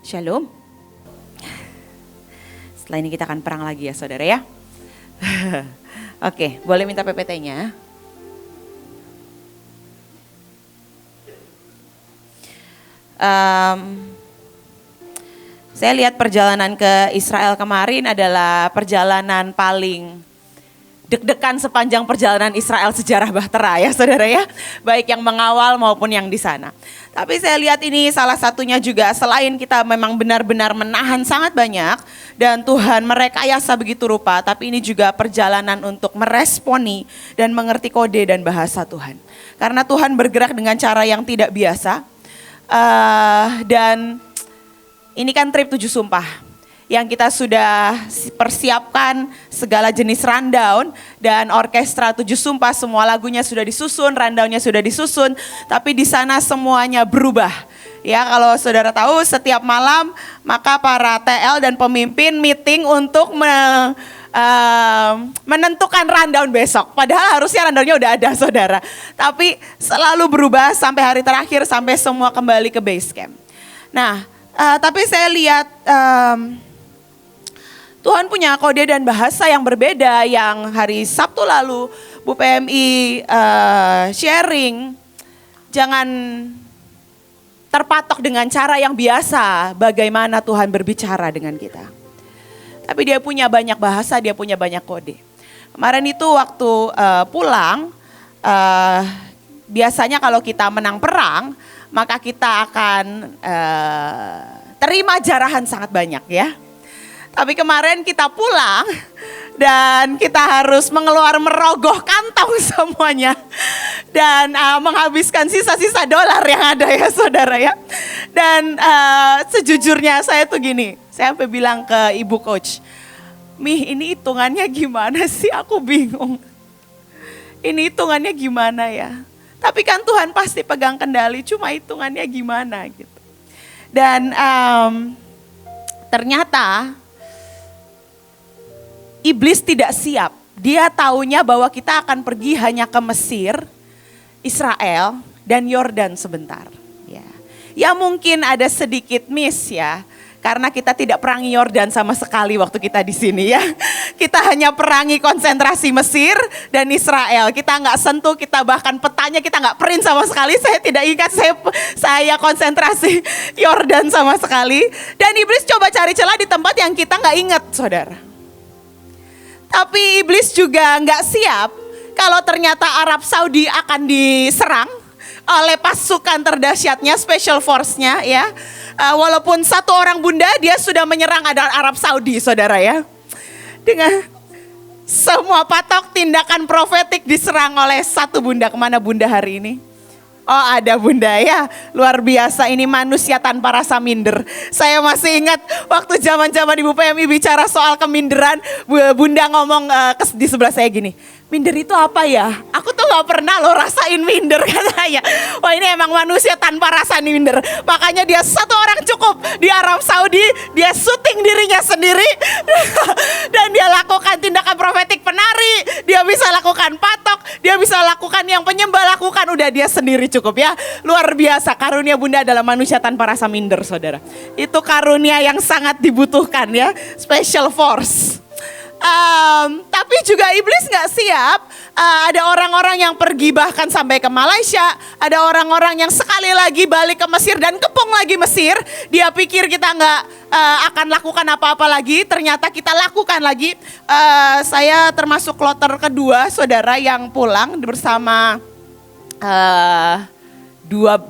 Shalom. Setelah ini kita akan perang lagi ya saudara ya. Oke, boleh minta PPT-nya. Saya lihat perjalanan ke Israel kemarin adalah perjalanan paling deg-degan sepanjang perjalanan Israel sejarah Bahtera ya saudara ya. Baik yang mengawal maupun yang di sana. Tapi saya lihat ini salah satunya juga selain kita memang benar-benar menahan sangat banyak. Dan Tuhan merekayasa begitu rupa. Tapi ini juga perjalanan untuk meresponi dan mengerti kode dan bahasa Tuhan. Karena Tuhan bergerak dengan cara yang tidak biasa. Dan ini kan trip 7 sumpah. Yang kita sudah persiapkan segala jenis rundown dan orkestra 7 sumpah semua lagunya sudah disusun, rundownnya sudah disusun, tapi di sana semuanya berubah. Ya kalau saudara tahu setiap malam maka para TL dan pemimpin meeting untuk menentukan rundown besok. Padahal harusnya rundownnya udah ada saudara. Tapi selalu berubah sampai hari terakhir sampai semua kembali ke base camp. Nah tapi saya lihat Tuhan punya kode dan bahasa yang berbeda yang hari Sabtu lalu Bu PMI sharing. Jangan terpatok dengan cara yang biasa bagaimana Tuhan berbicara dengan kita. Tapi dia punya banyak bahasa, dia punya banyak kode. Kemarin itu waktu pulang, biasanya kalau kita menang perang, maka kita akan terima jarahan sangat banyak ya. Tapi kemarin kita pulang dan kita harus merogoh kantong semuanya. Dan menghabiskan sisa-sisa dolar yang ada ya saudara ya. Dan sejujurnya saya tuh gini, saya sampai bilang ke ibu coach, "Mih ini hitungannya gimana sih, aku bingung. Ini hitungannya gimana ya. Tapi kan Tuhan pasti pegang kendali, cuma hitungannya gimana gitu." Dan ternyata iblis tidak siap. Dia taunya bahwa kita akan pergi hanya ke Mesir, Israel, dan Yordan sebentar. Ya mungkin ada sedikit miss ya. Karena kita tidak perangi Yordan sama sekali waktu kita di sini ya. Kita hanya perangi konsentrasi Mesir dan Israel. Kita nggak sentuh, kita bahkan petanya kita nggak print sama sekali. Saya tidak ingat saya konsentrasi Yordan sama sekali. Dan iblis coba cari celah di tempat yang kita nggak ingat saudara. Tapi iblis juga nggak siap kalau ternyata Arab Saudi akan diserang oleh pasukan terdahsyatnya, special force-nya ya. Walaupun satu orang bunda dia sudah menyerang ada Arab Saudi saudara ya. Dengan semua patok tindakan profetik diserang oleh satu bunda. Kemana bunda hari ini? Oh ada bunda ya, luar biasa ini manusia tanpa rasa minder. Saya masih ingat waktu zaman-zaman Ibu PMI bicara soal keminderan, bunda ngomong di sebelah saya gini, "Minder itu apa ya? Aku tuh gak pernah loh rasain minder," katanya. Wah ini emang manusia tanpa rasa minder. Makanya dia satu orang cukup di Arab Saudi, dia syuting dirinya sendiri. Dan dia lakukan tindakan profetik penari, dia bisa lakukan patok, dia bisa lakukan yang penyembah lakukan, udah dia sendiri cukup ya. Luar biasa, karunia bunda adalah manusia tanpa rasa minder saudara. Itu karunia yang sangat dibutuhkan ya, special force. Tapi juga iblis gak siap. Ada orang-orang yang pergi bahkan sampai ke Malaysia. Ada orang-orang yang sekali lagi balik ke Mesir dan kepung lagi Mesir. Dia pikir kita gak akan lakukan apa-apa lagi. Ternyata kita lakukan lagi. Saya termasuk kloter kedua saudara yang pulang bersama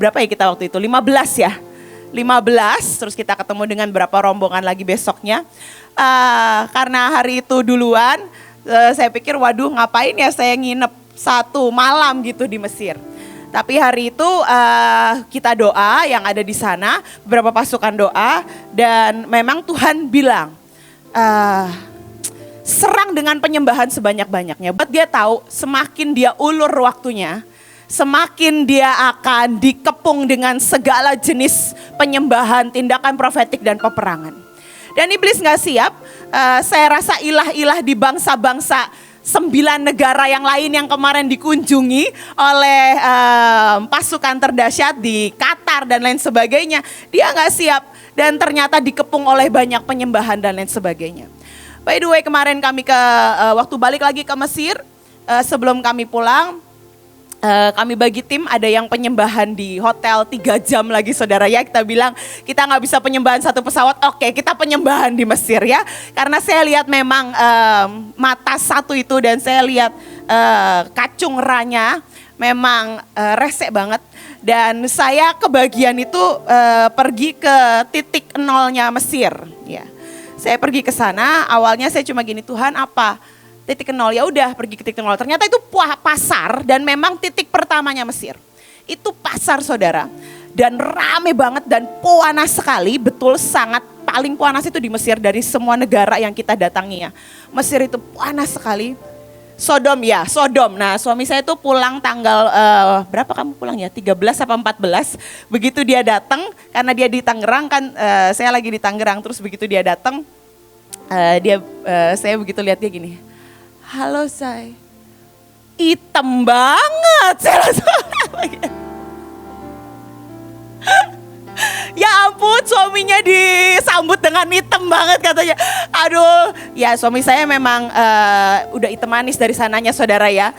berapa ya kita waktu itu? 15 ya. 15 terus kita ketemu dengan beberapa rombongan lagi besoknya. Karena hari itu duluan, saya pikir waduh ngapain ya saya nginep 1 malam gitu di Mesir. Tapi hari itu kita doa yang ada di sana, beberapa pasukan doa dan memang Tuhan bilang serang dengan penyembahan sebanyak-banyaknya. Buat dia tahu semakin dia ulur waktunya, semakin dia akan dikepung dengan segala jenis penyembahan, tindakan profetik dan peperangan. Dan iblis gak siap, saya rasa ilah-ilah di bangsa-bangsa 9 negara yang lain yang kemarin dikunjungi oleh pasukan terdahsyat di Qatar dan lain sebagainya. Dia gak siap dan ternyata dikepung oleh banyak penyembahan dan lain sebagainya. By the way, kemarin kami waktu balik lagi ke Mesir, sebelum kami pulang, kami bagi tim, ada yang penyembahan di hotel 3 jam lagi saudara ya. Kita bilang kita nggak bisa penyembahan satu pesawat, oke kita penyembahan di Mesir ya. Karena saya lihat memang mata satu itu dan saya lihat kacung ranya memang resek banget. Dan saya kebagian itu pergi ke titik nolnya Mesir ya. Saya pergi ke sana, awalnya saya cuma gini, Tuhan apa? Titik nol, ya udah pergi ke titik nol. Ternyata itu pasar dan memang titik pertamanya Mesir. Itu pasar saudara. Dan rame banget dan panas sekali, betul sangat paling panas itu di Mesir dari semua negara yang kita datangi ya. Mesir itu panas sekali. Sodom ya, Sodom. Nah suami saya itu pulang tanggal, berapa kamu pulang ya? 13 apa 14. Begitu dia datang, karena dia di Tangerang kan, saya lagi di Tangerang. Terus begitu dia datang, saya begitu lihat dia gini. Halo say, hitam banget. Saya langsung ya ampun, suaminya disambut dengan hitam banget katanya. Aduh, ya suami saya memang udah hitam manis dari sananya saudara ya.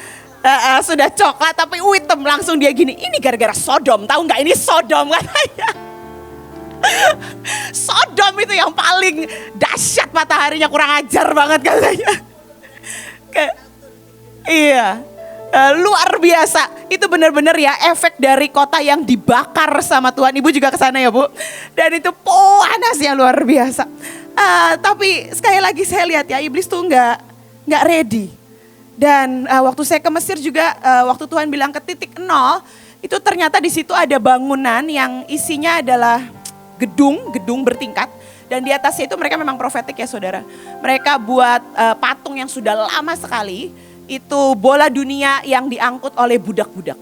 Sudah coklat tapi hitam, langsung dia gini, ini gara-gara Sodom, tahu nggak ini Sodom katanya. Sodom itu yang paling dahsyat, mataharinya kurang ajar banget katanya. Iya, luar biasa. Itu benar-benar ya efek dari kota yang dibakar sama Tuhan. Ibu juga ke sana ya Bu. Dan itu panasnya luar biasa. Tapi sekali lagi saya lihat ya, iblis tuh nggak ready. Dan waktu saya ke Mesir juga, waktu Tuhan bilang ke titik nol, itu ternyata di situ ada bangunan yang isinya adalah gedung bertingkat. Dan di atasnya itu mereka memang profetik ya saudara. Mereka buat patung yang sudah lama sekali. Itu bola dunia yang diangkut oleh budak-budak.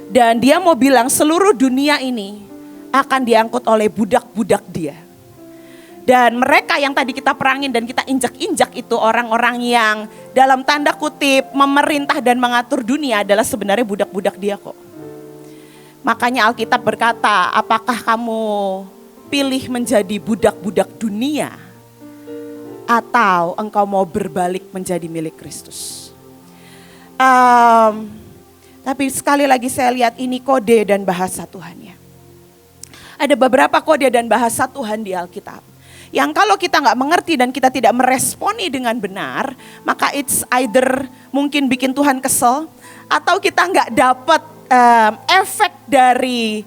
Dan dia mau bilang seluruh dunia ini akan diangkut oleh budak-budak dia. Dan mereka yang tadi kita perangin dan kita injak-injak itu orang-orang yang dalam tanda kutip memerintah dan mengatur dunia adalah sebenarnya budak-budak dia kok. Makanya Alkitab berkata, apakah kamu pilih menjadi budak-budak dunia atau engkau mau berbalik menjadi milik Kristus? Tapi sekali lagi saya lihat ini kode dan bahasa Tuhan ya. Ada beberapa kode dan bahasa Tuhan di Alkitab yang kalau kita nggak mengerti dan kita tidak meresponi dengan benar, maka it's either mungkin bikin Tuhan kesel atau kita nggak dapat efek dari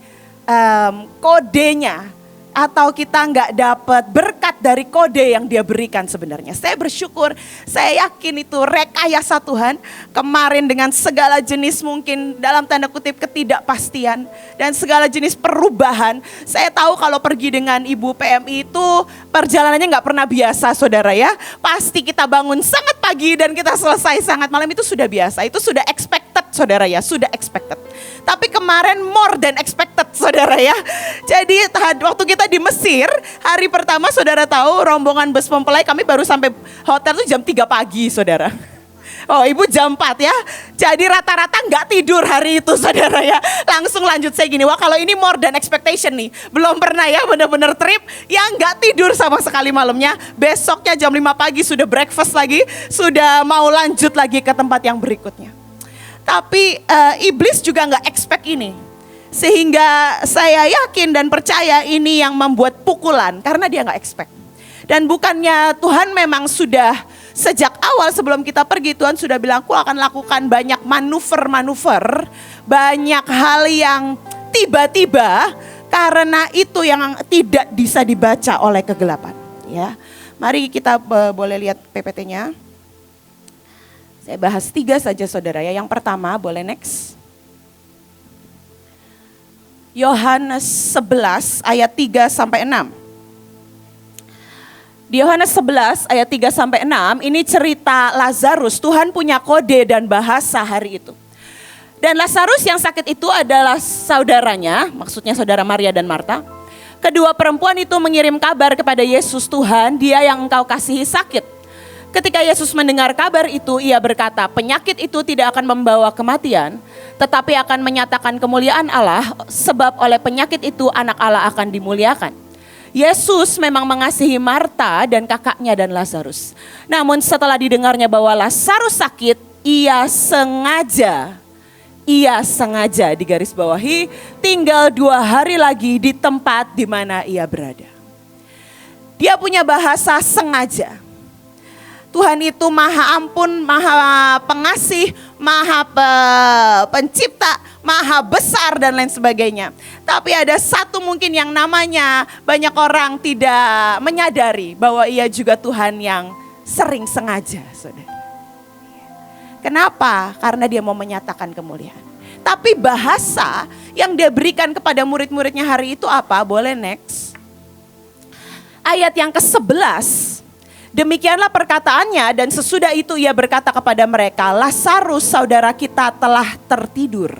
kodenya, atau kita nggak dapat berkat dari kode yang dia berikan sebenarnya. Saya bersyukur, saya yakin itu rekayasa Tuhan kemarin dengan segala jenis mungkin dalam tanda kutip ketidakpastian dan segala jenis perubahan. Saya tahu kalau pergi dengan Ibu PMI itu perjalanannya nggak pernah biasa saudara ya. Pasti kita bangun sangat pagi dan kita selesai sangat malam, itu sudah biasa, itu sudah expected saudara ya, sudah expected. Tapi kemarin more than expected saudara ya. Jadi waktu kita di Mesir, hari pertama saudara tahu rombongan bus mempelai kami baru sampai hotel tuh jam 3 pagi saudara. Oh ibu jam 4 ya. Jadi rata-rata nggak tidur hari itu saudara ya. Langsung lanjut saya gini, wah kalau ini more than expectation nih. Belum pernah ya bener-bener trip yang nggak tidur sama sekali malamnya. Besoknya jam 5 pagi sudah breakfast lagi. Sudah mau lanjut lagi ke tempat yang berikutnya. Tapi iblis juga nggak expect ini. Sehingga saya yakin dan percaya ini yang membuat pukulan karena dia nggak expect. Dan bukannya Tuhan memang sudah sejak awal sebelum kita pergi Tuhan sudah bilang aku akan lakukan banyak manuver-manuver. Banyak hal yang tiba-tiba karena itu yang tidak bisa dibaca oleh kegelapan. Ya, mari kita boleh lihat PPT-nya. Saya bahas 3 saja saudara ya. Yang pertama boleh next. Yohanes 11 ayat 3 sampai 6. Di Yohanes 11 ayat 3 sampai 6 ini cerita Lazarus. Tuhan punya kode dan bahasa hari itu. Dan Lazarus yang sakit itu adalah saudaranya, maksudnya saudara Maria dan Marta. Kedua perempuan itu mengirim kabar kepada Yesus, Tuhan, dia yang engkau kasihi sakit. Ketika Yesus mendengar kabar itu, ia berkata, penyakit itu tidak akan membawa kematian, tetapi akan menyatakan kemuliaan Allah, sebab oleh penyakit itu anak Allah akan dimuliakan. Yesus memang mengasihi Marta dan kakaknya dan Lazarus. Namun setelah didengarnya bahwa Lazarus sakit, ia sengaja digarisbawahi tinggal 2 hari lagi di tempat di mana ia berada. Dia punya bahasa sengaja. Tuhan itu maha ampun, maha pengasih, maha pencipta, maha besar dan lain sebagainya. Tapi ada satu mungkin yang namanya banyak orang tidak menyadari bahwa ia juga Tuhan yang sering sengaja, saudara. Kenapa? Karena dia mau menyatakan kemuliaan. Tapi bahasa yang dia berikan kepada murid-muridnya hari itu apa? Boleh next. Ayat yang ke-11. Demikianlah perkataannya dan sesudah itu ia berkata kepada mereka, Lazarus saudara kita telah tertidur.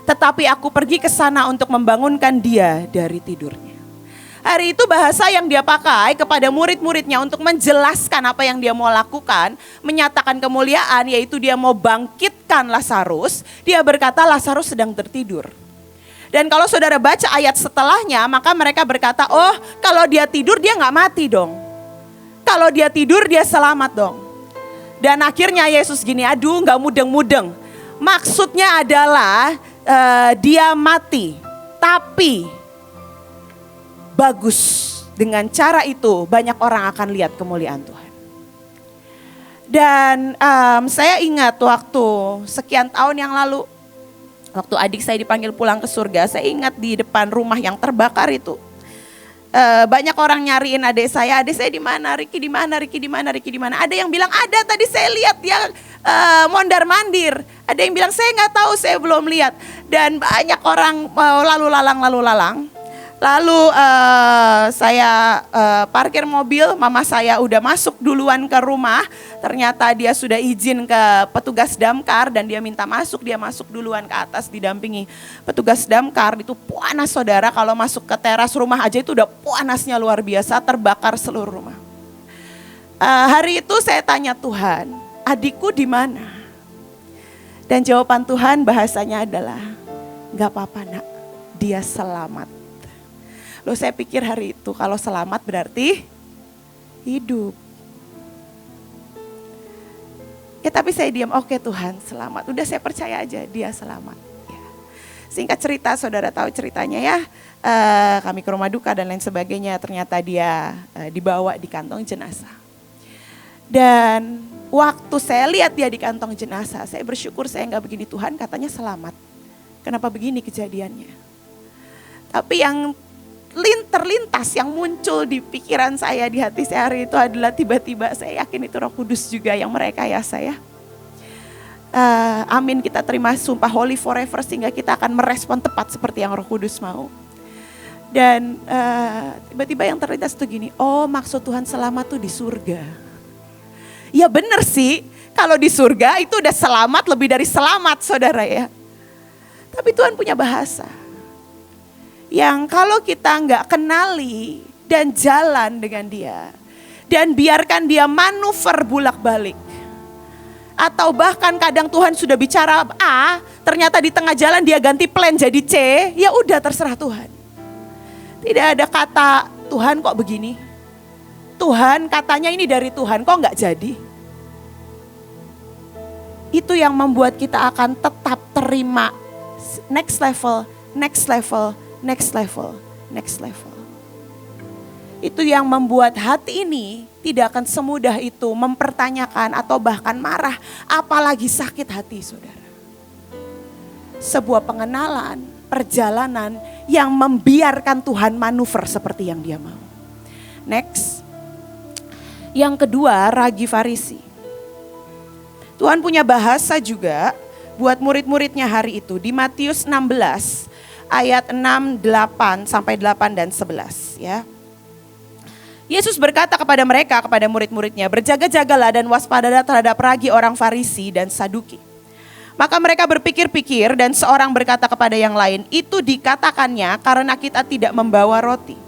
Tetapi aku pergi ke sana untuk membangunkan dia dari tidurnya. Hari itu bahasa yang dia pakai kepada murid-muridnya untuk menjelaskan apa yang dia mau lakukan, menyatakan kemuliaan, yaitu dia mau bangkitkan Lazarus. Dia berkata Lazarus sedang tertidur. Dan kalau saudara baca ayat setelahnya, maka mereka berkata, oh kalau dia tidur dia gak mati dong. Kalau dia tidur dia selamat dong. Dan akhirnya Yesus gini, aduh gak mudeng-mudeng. Maksudnya adalah dia mati, tapi bagus. Dengan cara itu banyak orang akan lihat kemuliaan Tuhan. Dan saya ingat waktu sekian tahun yang lalu, waktu adik saya dipanggil pulang ke surga, saya ingat di depan rumah yang terbakar itu. Banyak orang nyariin adik saya di mana, Riki di mana, Riki di mana, Riki di mana. Ada yang bilang ada, tadi saya lihat dia mondar mandir. Ada yang bilang saya nggak tahu, saya belum lihat. Dan banyak orang lalu lalang. Lalu saya parkir mobil, mama saya udah masuk duluan ke rumah. Ternyata dia sudah izin ke petugas damkar dan dia minta masuk. Dia masuk duluan ke atas didampingi petugas damkar. Itu panas saudara, kalau masuk ke teras rumah aja itu udah panasnya luar biasa, terbakar seluruh rumah. Hari itu saya tanya Tuhan, adikku di mana? Dan jawaban Tuhan bahasanya adalah, gak apa-apa nak, dia selamat. Loh saya pikir hari itu kalau selamat berarti hidup. Ya tapi saya diam, oke Tuhan selamat. Udah saya percaya aja dia selamat. Ya. Singkat cerita, saudara tahu ceritanya ya. Kami ke rumah duka dan lain sebagainya. Ternyata dia dibawa di kantong jenazah. Dan waktu saya lihat dia di kantong jenazah, saya bersyukur saya gak begini, Tuhan katanya selamat. Kenapa begini kejadiannya? Tapi yang terlintas yang muncul di pikiran saya, di hati saya hari itu adalah tiba-tiba saya yakin itu Roh Kudus juga yang merekayasa ya. Amin, kita terima sumpah holy forever sehingga kita akan merespon tepat seperti yang Roh Kudus mau. Dan tiba-tiba yang terlintas itu gini, oh maksud Tuhan selamat tuh di surga. Ya bener sih, kalau di surga itu udah selamat lebih dari selamat saudara ya. Tapi Tuhan punya bahasa yang kalau kita nggak kenali dan jalan dengan dia, dan biarkan dia manuver bulak-balik, atau bahkan kadang Tuhan sudah bicara A, ternyata di tengah jalan dia ganti plan jadi C, ya udah terserah Tuhan. Tidak ada kata Tuhan kok begini, Tuhan katanya ini dari Tuhan kok nggak jadi. Itu yang membuat kita akan tetap terima next level, next level, next level, next level. Itu yang membuat hati ini tidak akan semudah itu mempertanyakan atau bahkan marah, apalagi sakit hati saudara. Sebuah pengenalan, perjalanan yang membiarkan Tuhan manuver seperti yang dia mau. Next. Yang kedua, ragi Farisi. Tuhan punya bahasa juga buat murid-muridnya hari itu di Matius 16 ayat 6, 8 sampai 8 dan 11 ya. Yesus berkata kepada mereka, kepada murid-muridnya, berjaga-jagalah dan waspadalah terhadap ragi orang Farisi dan Saduki. Maka mereka berpikir-pikir dan seorang berkata kepada yang lain, itu dikatakannya karena kita tidak membawa roti.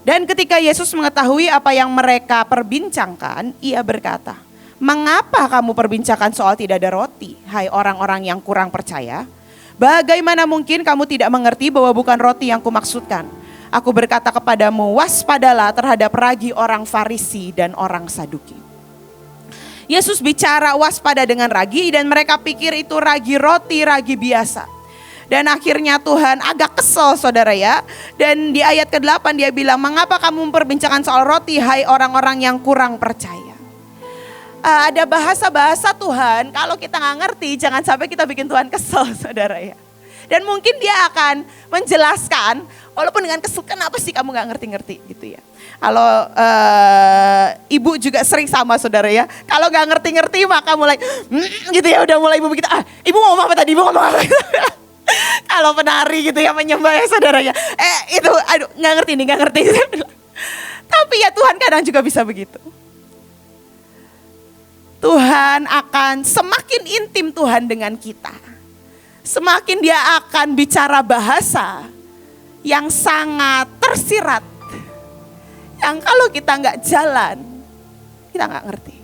Dan ketika Yesus mengetahui apa yang mereka perbincangkan, ia berkata, "Mengapa kamu perbincangkan soal tidak ada roti, hai orang-orang yang kurang percaya? Bagaimana mungkin kamu tidak mengerti bahwa bukan roti yang kumaksudkan? Aku berkata kepadamu, waspadalah terhadap ragi orang Farisi dan orang Saduki." Yesus bicara waspada dengan ragi dan mereka pikir itu ragi roti, ragi biasa. Dan akhirnya Tuhan agak kesel saudara ya. Dan di ayat ke-8 dia bilang, "Mengapa kamu memperbincangkan soal roti, hai orang-orang yang kurang percaya?" Ada bahasa-bahasa Tuhan, kalau kita nggak ngerti jangan sampai kita bikin Tuhan kesel saudara ya. Dan mungkin dia akan menjelaskan, walaupun dengan kesel, kenapa sih kamu nggak ngerti-ngerti gitu ya. Kalau ibu juga sering sama saudara ya. Kalau nggak ngerti-ngerti maka mulai gitu ya, udah mulai ibu begitu. Ibu ngomong apa tadi? Ibu ngomong apa? Kalau penari gitu ya, menyembah ya saudara ya. Itu aduh nggak ngerti nih, nggak ngerti. Tapi ya Tuhan kadang juga bisa begitu. Tuhan akan semakin intim Tuhan dengan kita. Semakin dia akan bicara bahasa yang sangat tersirat. Yang kalau kita nggak jalan, kita nggak ngerti.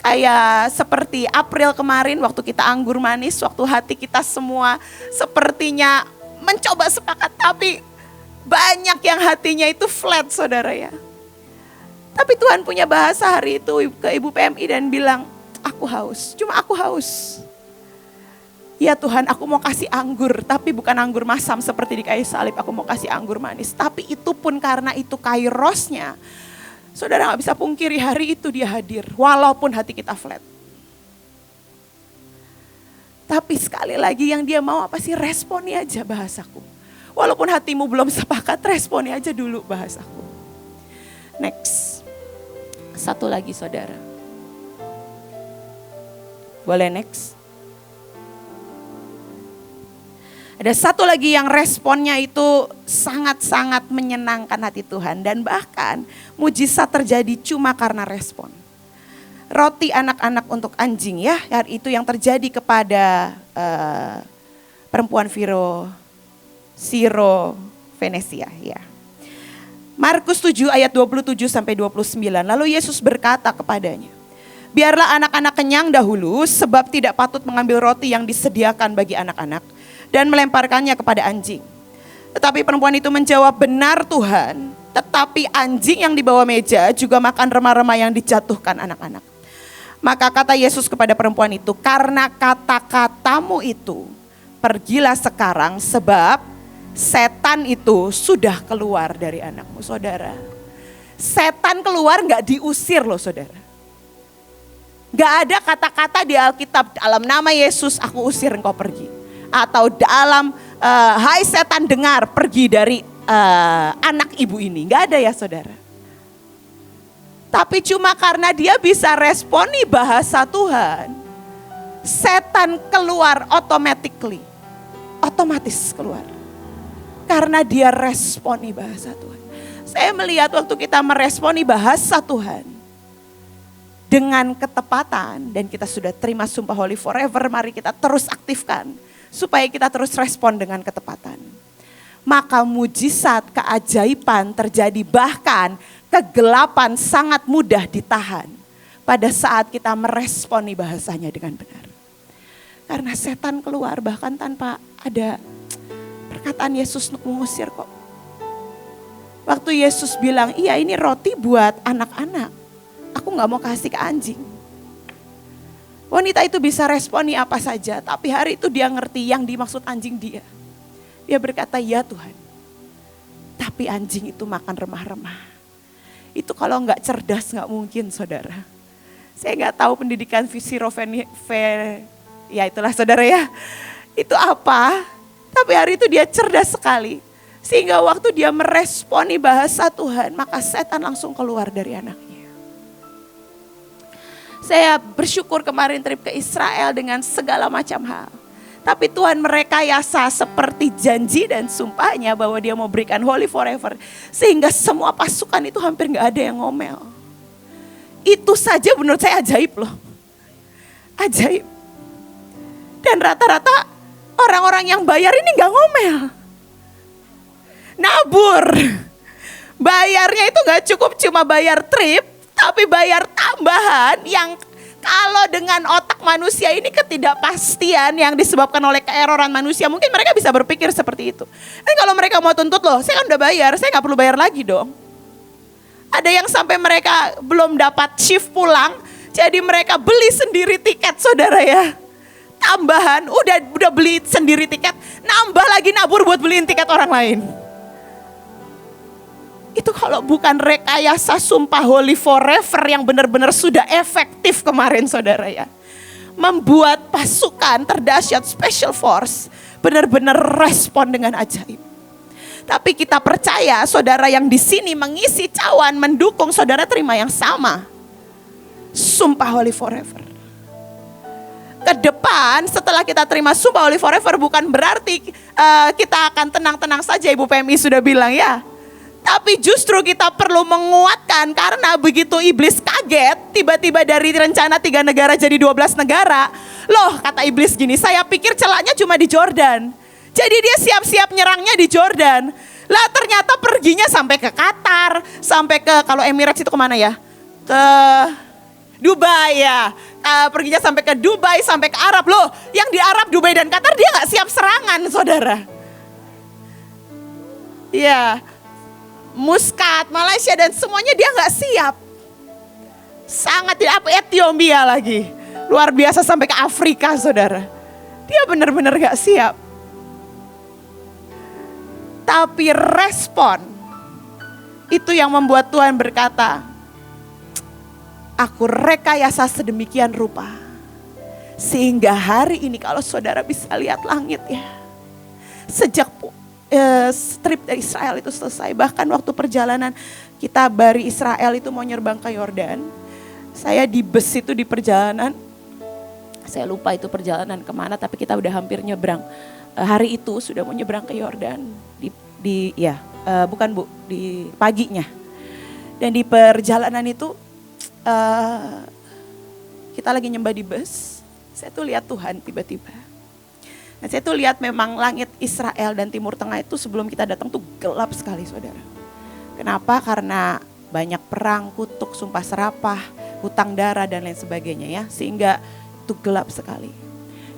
Kayak seperti April kemarin waktu kita anggur manis, waktu hati kita semua sepertinya mencoba sepakat, tapi banyak yang hatinya itu flat saudara ya. Tapi Tuhan punya bahasa hari itu ke Ibu PMI dan bilang, "Aku haus, cuma aku haus. Ya Tuhan, aku mau kasih anggur, tapi bukan anggur masam seperti di kayu salib, aku mau kasih anggur manis." Tapi itu pun karena itu kairosnya. Saudara gak bisa pungkiri hari itu dia hadir, walaupun hati kita flat. Tapi sekali lagi yang dia mau apa sih? Responi aja bahasaku. Walaupun hatimu belum sepakat, responi aja dulu bahasaku. Next. Satu lagi saudara. Boleh next? Ada satu lagi yang responnya itu sangat-sangat menyenangkan hati Tuhan. Dan bahkan mujizat terjadi cuma karena respon. Roti anak-anak untuk anjing ya. Itu yang terjadi kepada perempuan Siro Venesia ya. Markus 7 ayat 27 sampai 29. Lalu Yesus berkata kepadanya, "Biarlah anak-anak kenyang dahulu, sebab tidak patut mengambil roti yang disediakan bagi anak-anak dan melemparkannya kepada anjing." Tetapi perempuan itu menjawab, "Benar Tuhan, tetapi anjing yang di bawah meja juga makan remah-remah yang dijatuhkan anak-anak." Maka kata Yesus kepada perempuan itu, "Karena kata-katamu itu, pergilah sekarang, sebab setan itu sudah keluar dari anakmu." Saudara, setan keluar gak diusir loh saudara. Gak ada kata-kata di Alkitab, dalam nama Yesus aku usir engkau pergi. Atau dalam hai setan dengar, pergi dari anak ibu ini. Gak ada ya saudara. Tapi cuma karena dia bisa responi bahasa Tuhan, setan keluar otomatis keluar. Karena dia responi bahasa Tuhan. Saya melihat waktu kita meresponi bahasa Tuhan dengan ketepatan, dan kita sudah terima sumpah Holy Forever, mari kita terus aktifkan supaya kita terus respon dengan ketepatan. Maka mujizat, keajaiban terjadi, bahkan kegelapan sangat mudah ditahan pada saat kita meresponi bahasanya dengan benar. Karena setan keluar bahkan tanpa ada perkataan Yesus untuk mengusir kok. Waktu Yesus bilang, "Iya ini roti buat anak-anak, aku gak mau kasih ke anjing." Wanita itu bisa responi apa saja, tapi hari itu dia ngerti yang dimaksud anjing dia. Dia berkata, "Ya Tuhan, tapi anjing itu makan remah-remah." Itu kalau gak cerdas gak mungkin saudara. Saya gak tahu pendidikan ya itulah saudara ya. Itu apa? Tapi hari itu dia cerdas sekali. Sehingga waktu dia meresponi bahasa Tuhan, maka setan langsung keluar dari anaknya. Saya bersyukur kemarin trip ke Israel dengan segala macam hal. Tapi Tuhan merekayasa seperti janji dan sumpahnya bahwa dia mau berikan Holy Forever. Sehingga semua pasukan itu hampir gak ada yang ngomel. Itu saja menurut saya ajaib loh. Ajaib. Dan rata-rata orang-orang yang bayar ini gak ngomel. Nabur. Bayarnya itu gak cukup cuma bayar trip, tapi bayar tambahan yang kalau dengan otak manusia ini ketidakpastian yang disebabkan oleh keeroran manusia, mungkin mereka bisa berpikir seperti itu. Kalau mereka mau tuntut loh, saya kan udah bayar, saya gak perlu bayar lagi dong. Ada yang sampai mereka belum dapat shift pulang, jadi mereka beli sendiri tiket saudara ya. Tambahan, udah beli sendiri tiket, nambah lagi nabur buat beliin tiket orang lain. Itu kalau bukan rekayasa sumpah Holy Forever yang benar-benar sudah efektif kemarin saudara ya. Membuat pasukan terdahsyat Special Force benar-benar respon dengan ajaib. Tapi kita percaya saudara yang di sini mengisi cawan mendukung saudara terima yang sama. Sumpah Holy Forever. Ke depan setelah kita terima sumpah Holy Forever bukan berarti kita akan tenang-tenang saja, Ibu PMI sudah bilang ya. Tapi justru kita perlu menguatkan karena begitu iblis kaget tiba-tiba dari rencana 3 negara jadi 12 negara. Loh kata iblis gini, saya pikir celaknya cuma di Jordan. Jadi dia siap-siap nyerangnya di Jordan. Lah ternyata perginya sampai ke Qatar, sampai ke kalau Emirates itu kemana ya? Ke Dubai ya. Perginya sampai ke Dubai, sampai ke Arab. Loh yang di Arab, Dubai dan Qatar dia gak siap serangan saudara. Iya. Muscat, Malaysia dan semuanya dia gak siap. Sangat tidak, Ethiopia lagi. Luar biasa sampai ke Afrika saudara. Dia benar-benar gak siap. Tapi respon itu yang membuat Tuhan berkata, aku rekayasa sedemikian rupa. Sehingga hari ini kalau saudara bisa lihat langit ya. Sejak strip dari Israel itu selesai. Bahkan waktu perjalanan kita dari Israel itu mau nyerbang ke Yordan. Saya di bus itu di perjalanan. Saya lupa itu perjalanan kemana tapi kita udah hampir nyebrang. Hari itu sudah mau nyebrang ke Yordan bukan Bu, di paginya. Dan di perjalanan itu kita lagi nyembah di bus, saya tuh lihat Tuhan tiba-tiba. Nah, saya tuh lihat memang langit Israel dan Timur Tengah itu sebelum kita datang tuh gelap sekali saudara. Kenapa? Karena banyak perang, kutuk, sumpah serapah, hutang darah dan lain sebagainya ya. Sehingga itu gelap sekali.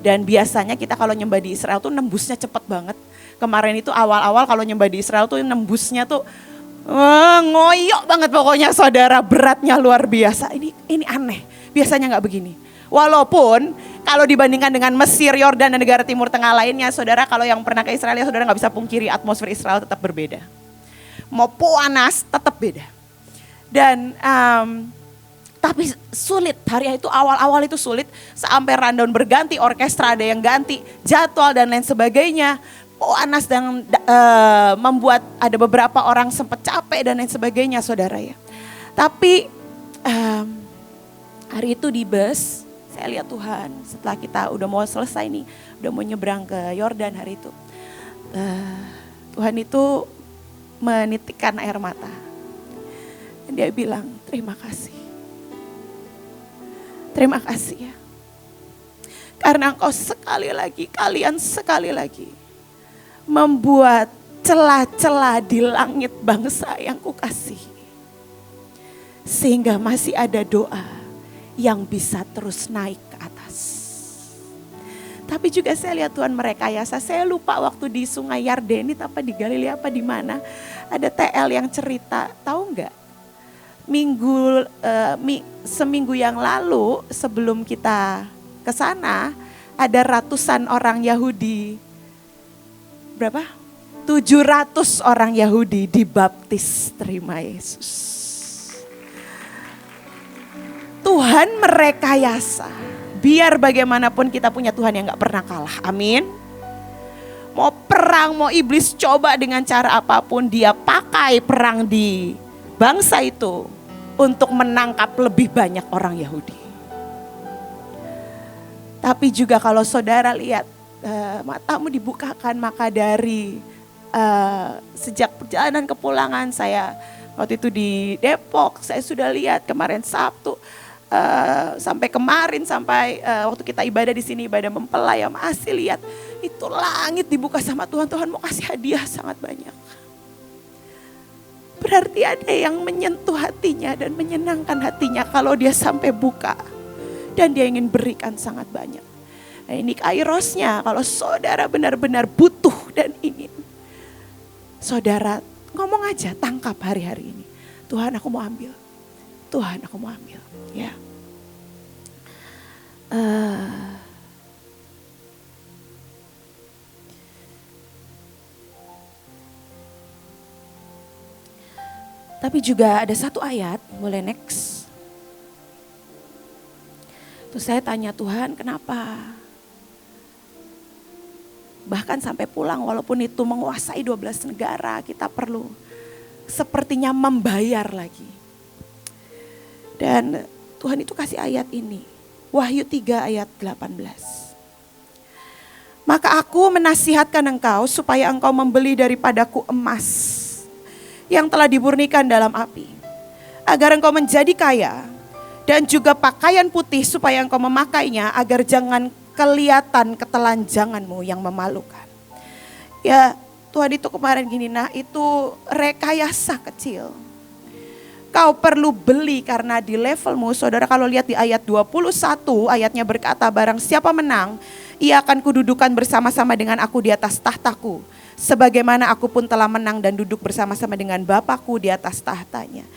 Dan biasanya kita kalau nyembah di Israel tuh nembusnya cepet banget. Kemarin itu awal-awal kalau nyembah di Israel tuh nembusnya tuh ngoyok banget pokoknya saudara, beratnya luar biasa. Ini aneh, biasanya gak begini. Walaupun kalau dibandingkan dengan Mesir, Yordan dan negara Timur Tengah lainnya, saudara kalau yang pernah ke Israel ya saudara gak bisa pungkiri atmosfer Israel tetap berbeda. Mau panas tetap beda. Dan tapi sulit, hari itu awal-awal itu sulit sampai rundown berganti, orkestra ada yang ganti, jadwal dan lain sebagainya. Panas dan membuat ada beberapa orang sempat capek dan lain sebagainya saudara ya. Tapi hari itu di bus saya lihat Tuhan setelah kita udah mau selesai nih, udah mau nyebrang ke Yordan hari itu. Tuhan itu menitikkan air mata. Dan dia bilang terima kasih. Terima kasih ya. Karena engkau kalian sekali lagi membuat celah-celah di langit bangsa yang kukasihi. Sehingga masih ada doa yang bisa terus naik ke atas. Tapi juga saya lihat Tuhan merekayasa. Saya lupa waktu di Sungai Yardenit apa di Galilea apa di mana. Ada TL yang cerita, tahu nggak? Seminggu yang lalu sebelum kita ke sana ada ratusan orang Yahudi. Berapa? 700 orang Yahudi dibaptis terima Yesus. Tuhan merekayasa. Biar bagaimanapun kita punya Tuhan yang gak pernah kalah. Amin. Mau perang, mau iblis coba dengan cara apapun, dia pakai perang di bangsa itu untuk menangkap lebih banyak orang Yahudi. Tapi juga kalau saudara lihat matamu dibukakan, maka dari sejak perjalanan kepulangan saya waktu itu di Depok, saya sudah lihat kemarin Sabtu sampai kemarin sampai waktu kita ibadah di sini, ibadah mempelai, masih lihat itu langit dibuka sama Tuhan. Tuhan mau kasih hadiah sangat banyak. Berarti ada yang menyentuh hatinya dan menyenangkan hatinya kalau dia sampai buka. Dan dia ingin berikan sangat banyak. Nah, ini kairosnya, kalau saudara benar-benar butuh dan ingin. Saudara ngomong aja, tangkap hari-hari ini. Tuhan, aku mau ambil. Tuhan, aku mau ambil. Ya. Tapi juga ada satu ayat, boleh next. Terus saya tanya Tuhan, kenapa? Bahkan sampai pulang walaupun itu menguasai 12 negara, kita perlu sepertinya membayar lagi. Dan Tuhan itu kasih ayat ini, Wahyu 3 ayat 18. Maka aku menasihatkan engkau supaya engkau membeli daripadaku emas yang telah dimurnikan dalam api, agar engkau menjadi kaya, dan juga pakaian putih supaya engkau memakainya, agar jangan kelihatan ketelanjanganmu yang memalukan. Ya Tuhan itu kemarin gini, nah itu rekayasa kecil. Kau perlu beli karena di levelmu, saudara kalau lihat di ayat 21, ayatnya berkata, barang siapa menang, ia akan kududukan bersama-sama dengan aku di atas tahtaku. Sebagaimana aku pun telah menang dan duduk bersama-sama dengan Bapakku di atas tahtanya.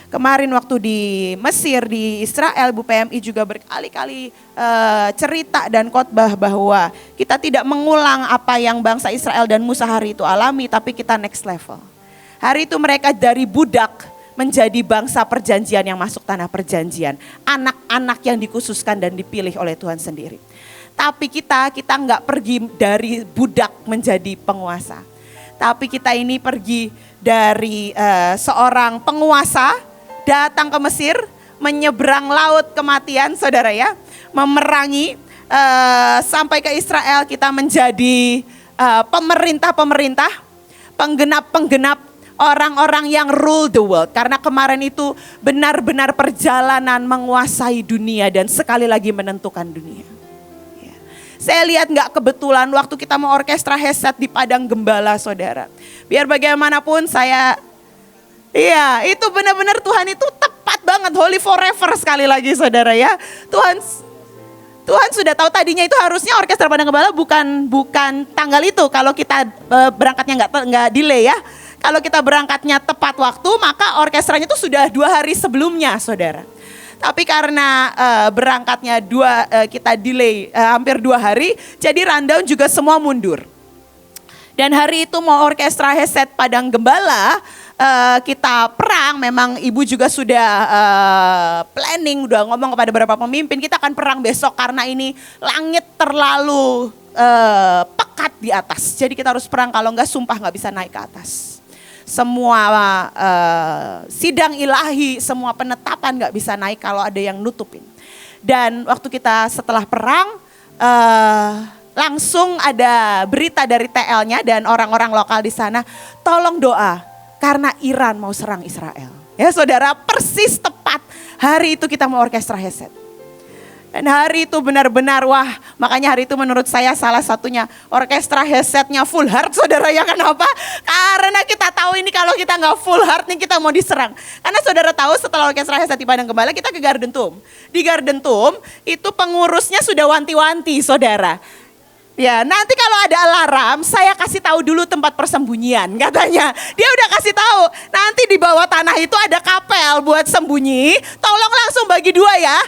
Kemarin waktu di Mesir, di Israel, Bu PMI juga berkali-kali cerita dan khotbah bahwa kita tidak mengulang apa yang bangsa Israel dan Musa hari itu alami, tapi kita next level. Hari itu mereka dari budak menjadi bangsa perjanjian yang masuk tanah perjanjian. Anak-anak yang dikhususkan dan dipilih oleh Tuhan sendiri. Tapi kita nggak pergi dari budak menjadi penguasa. Tapi kita ini pergi dari seorang penguasa datang ke Mesir, menyeberang laut kematian, saudara ya, memerangi sampai ke Israel. Kita menjadi pemerintah-pemerintah, penggenap-penggenap, orang-orang yang rule the world. Karena kemarin itu benar-benar perjalanan menguasai dunia dan sekali lagi menentukan dunia. Saya lihat gak kebetulan waktu kita mau orkestra Hesed di Padang Gembala, saudara. Biar bagaimanapun itu benar-benar Tuhan itu tepat banget, holy forever sekali lagi saudara ya. Tuhan sudah tahu tadinya itu harusnya orkestra Padang Gembala bukan tanggal itu kalau kita berangkatnya nggak delay ya. Kalau kita berangkatnya tepat waktu maka orkestranya itu sudah 2 hari sebelumnya saudara. Tapi karena berangkatnya kita delay hampir 2 hari, jadi rundown juga semua mundur. Dan hari itu mau orkestra Hesed Padang Gembala, kita perang, memang ibu juga sudah planning, udah ngomong kepada beberapa pemimpin, kita akan perang besok karena ini langit terlalu pekat di atas. Jadi kita harus perang, kalau enggak sumpah nggak bisa naik ke atas. Semua sidang ilahi, semua penetapan gak bisa naik kalau ada yang nutupin. Dan waktu kita setelah perang, langsung ada berita dari TL-nya dan orang-orang lokal di sana, tolong doa karena Iran mau serang Israel. Ya saudara, persis tepat hari itu kita mau orkestra Hesed. Dan hari itu benar-benar wah, makanya hari itu menurut saya salah satunya orkestra Hesednya full heart saudara ya. Kenapa? Karena kita tahu ini kalau kita nggak full heart nih kita mau diserang. Karena saudara tahu setelah orkestra Hesed di Padang Gembala kita ke Garden Tomb. Di Garden Tomb itu pengurusnya sudah wanti-wanti saudara. Ya nanti kalau ada alarm saya kasih tahu dulu tempat persembunyian katanya. Dia udah kasih tahu nanti di bawah tanah itu ada kapel buat sembunyi. Tolong langsung bagi 2 ya,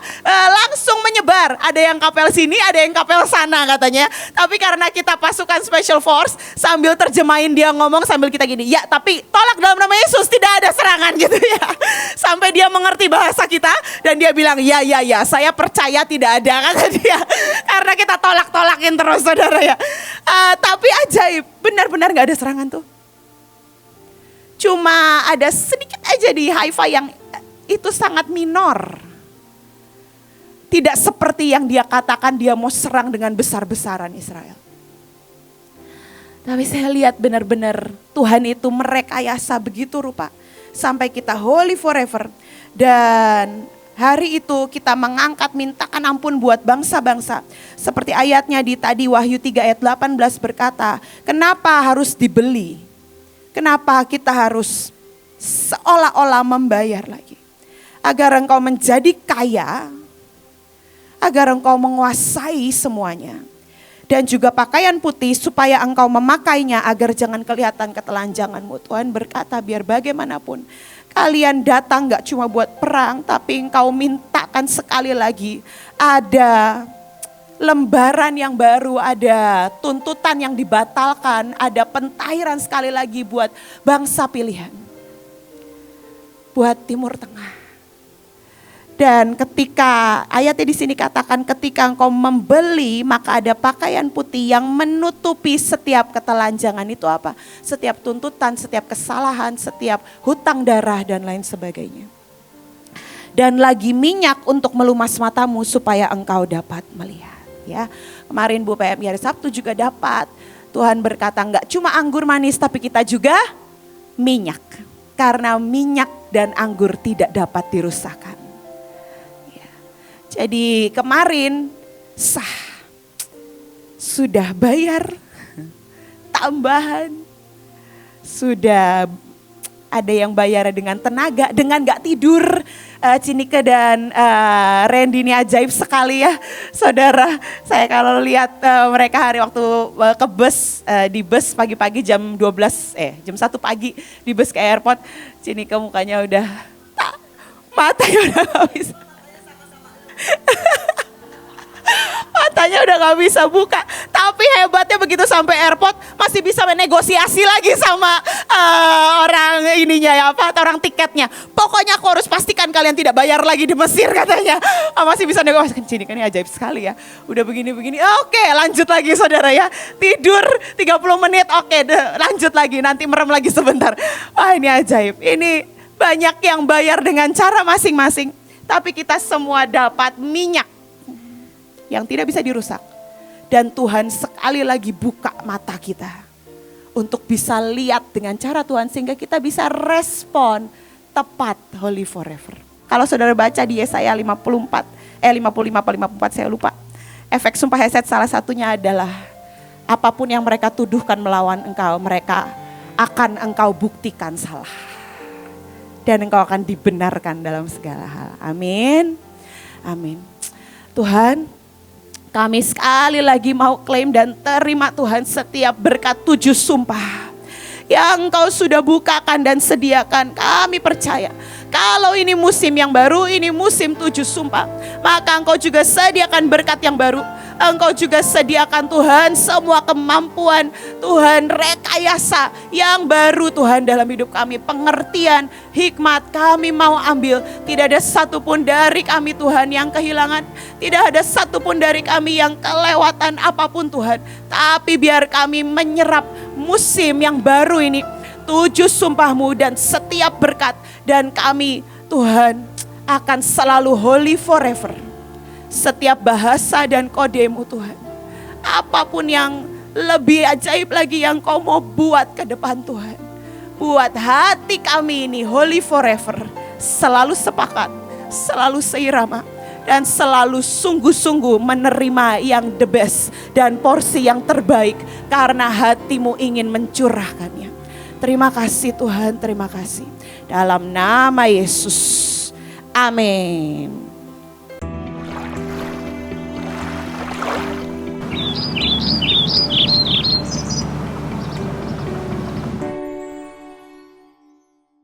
langsung menyebar. Ada yang kapel sini, ada yang kapel sana katanya. Tapi karena kita pasukan special force sambil terjemahin dia ngomong sambil kita gini. Ya tapi tolak dalam nama Yesus, tidak ada serangan gitu ya. Sampai dia mengerti bahasa kita dan dia bilang ya saya percaya tidak ada kata dia. Karena kita tolak-tolakin terus saudara ya. Tapi ajaib, benar-benar gak ada serangan tuh. Cuma ada sedikit aja di Haifa yang itu sangat minor. Tidak seperti yang dia katakan dia mau serang dengan besar-besaran Israel. Tapi saya lihat benar-benar Tuhan itu merekayasa begitu rupa. Sampai kita holy forever. Dan hari itu kita mengangkat mintakan ampun buat bangsa-bangsa. Seperti ayatnya di tadi Wahyu 3 ayat 18 berkata, kenapa harus dibeli? Kenapa kita harus seolah-olah membayar lagi. Agar engkau menjadi kaya, agar engkau menguasai semuanya. Dan juga pakaian putih supaya engkau memakainya agar jangan kelihatan ketelanjanganmu. Tuhan berkata biar bagaimanapun kalian datang gak cuma buat perang, tapi engkau mintakan sekali lagi ada lembaran yang baru, ada tuntutan yang dibatalkan, ada pentahiran sekali lagi buat bangsa pilihan. Buat Timur Tengah. Dan ketika ayatnya di sini katakan ketika engkau membeli maka ada pakaian putih yang menutupi setiap ketelanjangan itu apa? Setiap tuntutan, setiap kesalahan, setiap hutang darah dan lain sebagainya. Dan lagi minyak untuk melumas matamu supaya engkau dapat melihat. Ya, kemarin Bu PM hari Sabtu juga dapat. Tuhan berkata enggak cuma anggur manis tapi kita juga minyak. Karena minyak dan anggur tidak dapat dirusakkan. Jadi kemarin sudah bayar tambahan, sudah ada yang bayar dengan tenaga, dengan gak tidur. Cinike dan Randy ini ajaib sekali ya saudara. Saya kalau lihat mereka hari waktu ke bus, di bus pagi-pagi jam 1 pagi di bus ke airport. Cinike mukanya udah matanya udah gak bisa. Matanya udah gak bisa buka. Tapi hebatnya begitu sampai airport masih bisa menegosiasi lagi sama orang ininya ya, orang tiketnya. Pokoknya aku harus pastikan kalian tidak bayar lagi di Mesir katanya. Masih bisa negosiasi. Ini kan ajaib sekali ya. Udah begini-begini. Oke, lanjut lagi saudara ya. Tidur 30 menit. Oke, lanjut lagi. Nanti merem lagi sebentar. Wah, ini ajaib. Ini banyak yang bayar dengan cara masing-masing. Tapi kita semua dapat minyak yang tidak bisa dirusak. Dan Tuhan sekali lagi buka mata kita untuk bisa lihat dengan cara Tuhan sehingga kita bisa respon tepat holy forever. Kalau saudara baca di Yesaya 55 54 saya lupa. Efek sumpah Hesed salah satunya adalah apapun yang mereka tuduhkan melawan engkau, mereka akan engkau buktikan salah. Dan engkau akan dibenarkan dalam segala hal. Amin. Amin. Tuhan, kami sekali lagi mau klaim dan terima Tuhan setiap berkat 7 sumpah yang Engkau sudah bukakan dan sediakan. Kami percaya kalau ini musim yang baru, ini musim 7 sumpah, maka Engkau juga sediakan berkat yang baru. Engkau juga sediakan Tuhan semua kemampuan, Tuhan rekayasa yang baru Tuhan dalam hidup kami. Pengertian, hikmat kami mau ambil. Tidak ada satupun dari kami Tuhan yang kehilangan. Tidak ada satupun dari kami yang kelewatan apapun Tuhan. Tapi biar kami menyerap musim yang baru ini. 7 sumpah-Mu dan setiap berkat. Dan kami Tuhan akan selalu holy forever. Setiap bahasa dan kode-Mu Tuhan. Apapun yang lebih ajaib lagi yang Kau mau buat ke depan Tuhan. Buat hati kami ini holy forever. Selalu sepakat, selalu seirama. Dan selalu sungguh-sungguh menerima yang the best. Dan porsi yang terbaik. Karena hati-Mu ingin mencurahkannya. Terima kasih Tuhan, terima kasih. Dalam nama Yesus. Amin.